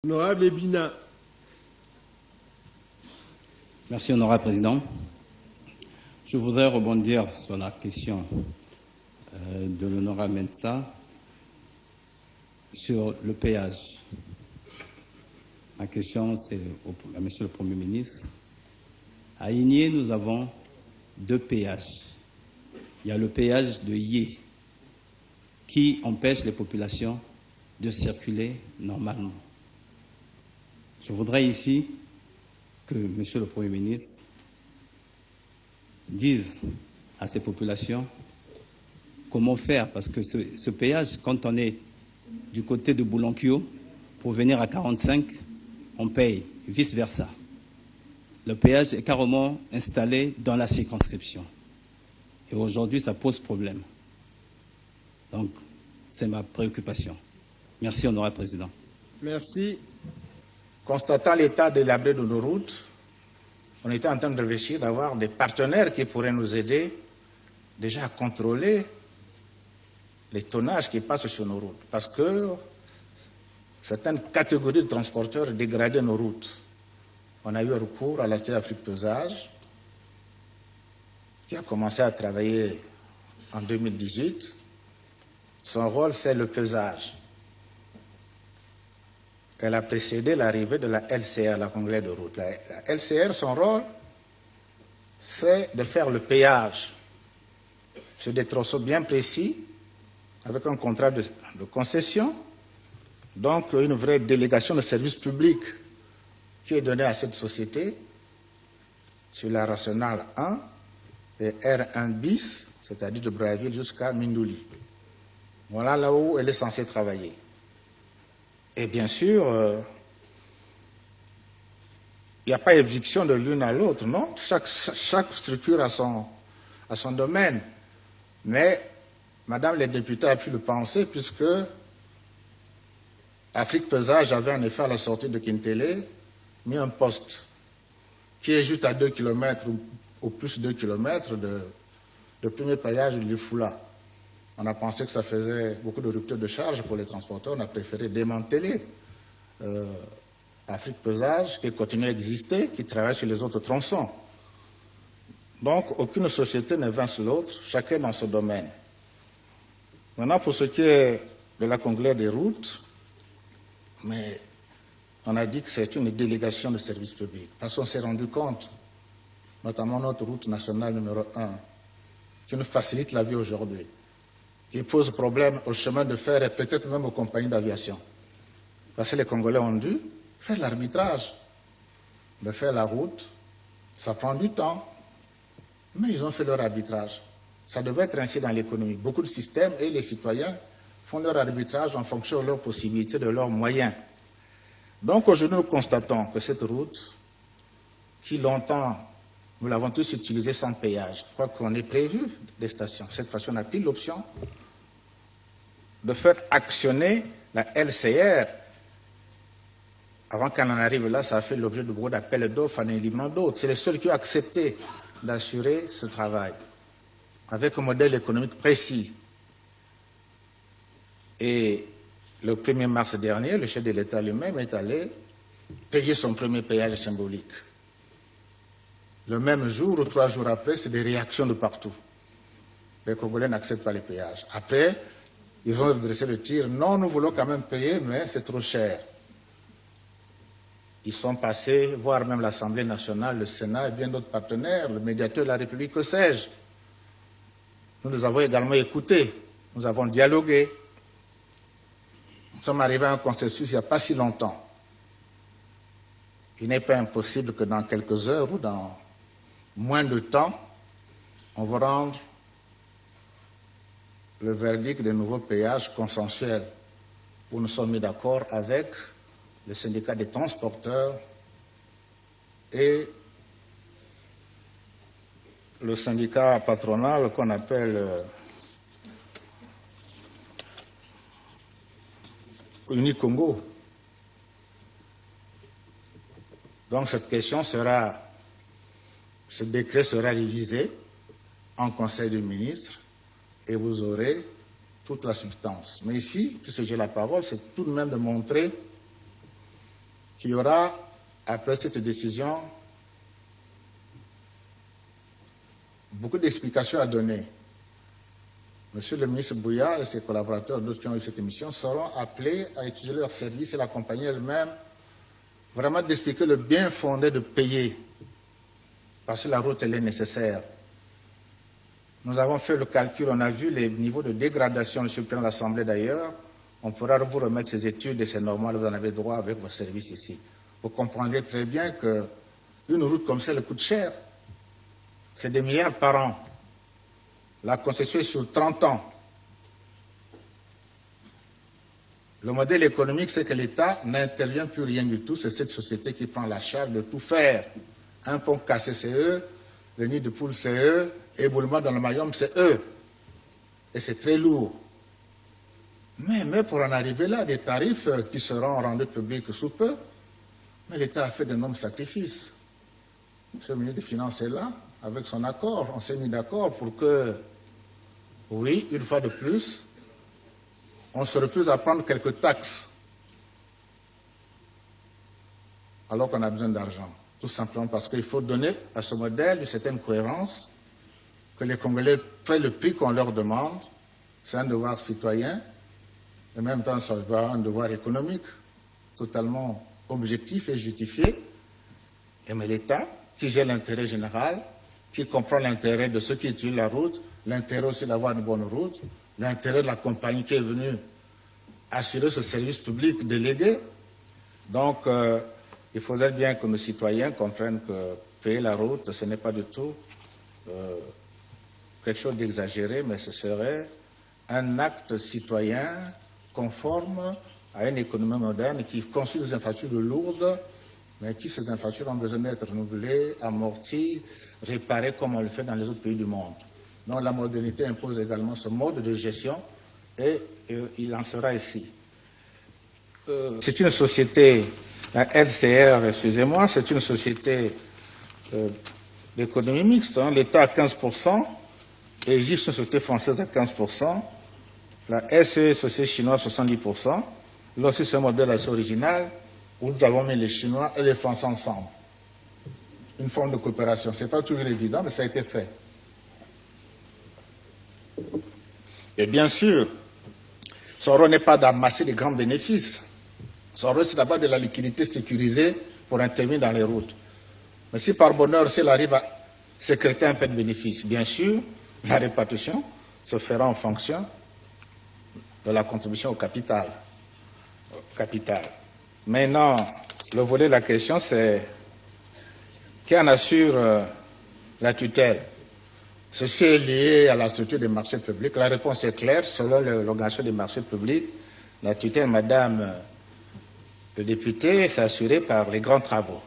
Honorable Ebina. Merci, Honorable Président. Je voudrais rebondir sur la question de l'Honorable Mensah sur le péage. Ma question, c'est à Monsieur le Premier ministre. À Igné, nous avons deux péages. Il y a le péage de Yé, qui empêche les populations de circuler normalement. Je voudrais ici que Monsieur le Premier ministre dise à ces populations comment faire, parce que ce péage, quand on est du côté de Boulonkio, pour venir à 45, on paye, vice-versa. Le péage est carrément installé dans la circonscription. Et aujourd'hui, ça pose problème. Donc, c'est ma préoccupation. Merci, Honorable Président. Merci. Constatant l'état délabré de nos routes, on était en train de réfléchir d'avoir des partenaires qui pourraient nous aider déjà à contrôler les tonnages qui passent sur nos routes. Parce que certaines catégories de transporteurs dégradaient nos routes. On a eu recours à la société Afrique Pesage, qui a commencé à travailler en 2018. Son rôle, c'est le pesage. Elle a précédé l'arrivée de la LCR, la Congrès de route. La LCR, son rôle, c'est de faire le péage sur des tronçons bien précis, avec un contrat de concession, donc une vraie délégation de service public qui est donnée à cette société sur la nationale 1 et R1 bis, c'est-à-dire de Brazzaville jusqu'à Mindouli. Voilà là où elle est censée travailler. Et bien sûr, il n'y a pas éviction de l'une à l'autre, non? Chaque structure a son domaine. Mais Madame les députés a pu le penser, puisque Afrique Pesage avait en effet à la sortie de Kintélé mis un poste qui est juste à 2 km ou plus de 2 km de premier péage de Lifula. On a pensé que ça faisait beaucoup de ruptures de charge pour les transporteurs. On a préféré démanteler Afrique Pesage, qui continue à exister, qui travaille sur les autres tronçons. Donc, aucune société ne vince l'autre, chacun dans son domaine. Maintenant, pour ce qui est de la Congrès des routes, mais on a dit que c'est une délégation de service public. Parce qu'on s'est rendu compte, notamment notre route nationale numéro 1, qui nous facilite la vie aujourd'hui, qui pose problème au chemin de fer et peut-être même aux compagnies d'aviation. Parce que les Congolais ont dû faire l'arbitrage, de faire la route. Ça prend du temps, mais ils ont fait leur arbitrage. Ça devait être ainsi dans l'économie. Beaucoup de systèmes et les citoyens font leur arbitrage en fonction de leurs possibilités, de leurs moyens. Donc aujourd'hui, nous constatons que cette route, qui longtemps, nous l'avons tous utilisée sans péage, je crois qu'on est prévu des stations. Cette fois-ci, on a pris l'option de faire actionner la LCR. Avant qu'on en arrive là, ça a fait l'objet de beaucoup d'appels d'offres en éliminant d'autres. C'est les seuls qui ont accepté d'assurer ce travail, avec un modèle économique précis. Et le 1er mars dernier, le chef de l'État lui-même est allé payer son premier péage symbolique. Le même jour ou 3 jours après, c'est des réactions de partout. Les Congolais n'acceptent pas les péages. Après, ils ont redressé le tir. Non, nous voulons quand même payer, mais c'est trop cher. Ils sont passés, voir même l'Assemblée nationale, le Sénat et bien d'autres partenaires, le médiateur de la République, que sais-je. Nous les avons également écoutés. Nous avons dialogué. Nous sommes arrivés à un consensus il n'y a pas si longtemps. Il n'est pas impossible que dans quelques heures ou dans moins de temps, on va rendre le verdict des nouveaux péages consensuels, où nous sommes mis d'accord avec le syndicat des transporteurs et le syndicat patronal qu'on appelle Unicongo. Donc cette question sera, ce décret sera révisé en Conseil des ministres et vous aurez toute la substance. Mais ici, puisque j'ai la parole, c'est tout de même de montrer qu'il y aura, après cette décision, beaucoup d'explications à donner. Monsieur le ministre Bouya et ses collaborateurs, d'autres qui ont eu cette émission, seront appelés à utiliser leurs services et la compagnie elle-même, vraiment d'expliquer le bien fondé de payer, parce que la route, elle est nécessaire. Nous avons fait le calcul, on a vu les niveaux de dégradation, monsieur le président de l'Assemblée d'ailleurs. On pourra vous remettre ces études et c'est normal, vous en avez droit avec vos services ici. Vous comprendrez très bien qu'une route comme ça, elle coûte cher. C'est des milliards par an. La concession est sur 30 ans. Le modèle économique, c'est que l'État n'intervient plus rien du tout. C'est cette société qui prend la charge de tout faire. Un pont cassé, c'est eux. Le nid de poule, c'est eux. Éboulement dans le Mayom, c'est eux. Et c'est très lourd. Mais pour en arriver là, des tarifs qui seront rendus publics sous peu, mais l'État a fait d'énormes sacrifices. Le ministre des Finances est là, avec son accord. On s'est mis d'accord pour que, oui, une fois de plus, on se refuse à prendre quelques taxes, alors qu'on a besoin d'argent. Tout simplement parce qu'il faut donner à ce modèle une certaine cohérence, que les Congolais paient le prix qu'on leur demande. C'est un devoir citoyen, et en même temps, ça doit être un devoir économique, totalement objectif et justifié. Mais l'État, qui gère l'intérêt général, qui comprend l'intérêt de ceux qui utilisent la route, l'intérêt aussi d'avoir une bonne route, l'intérêt de la compagnie qui est venue assurer ce service public délégué. Donc, il faudrait bien que nos citoyens comprennent que payer la route, ce n'est pas du tout quelque chose d'exagéré, mais ce serait un acte citoyen conforme à une économie moderne qui construit des infrastructures lourdes, mais qui, ces infrastructures, ont besoin d'être renouvelées, amorties, réparées comme on le fait dans les autres pays du monde. Donc la modernité impose également ce mode de gestion et il en sera ici. C'est une société, la LCR, excusez-moi, c'est une société d'économie mixte. Hein. L'État à 15%, et juste une société française à 15%, la SE, société chinoise, 70%. Là aussi, c'est un modèle assez original où nous avons mis les Chinois et les Français ensemble. Une forme de coopération. Ce n'est pas toujours évident, mais ça a été fait. Et bien sûr, son rôle n'est pas d'amasser des grands bénéfices. Son rôle, c'est d'abord de la liquidité sécurisée pour intervenir dans les routes. Mais si par bonheur, s'il arrive à sécréter un peu de bénéfices, bien sûr, la répartition se fera en fonction de la contribution au capital. Maintenant, le volet de la question, c'est qui en assure la tutelle? Ceci est lié à la structure des marchés publics. La réponse est claire. Selon l'organisation des marchés publics, la tutelle, madame le député, c'est assurée par les grands travaux.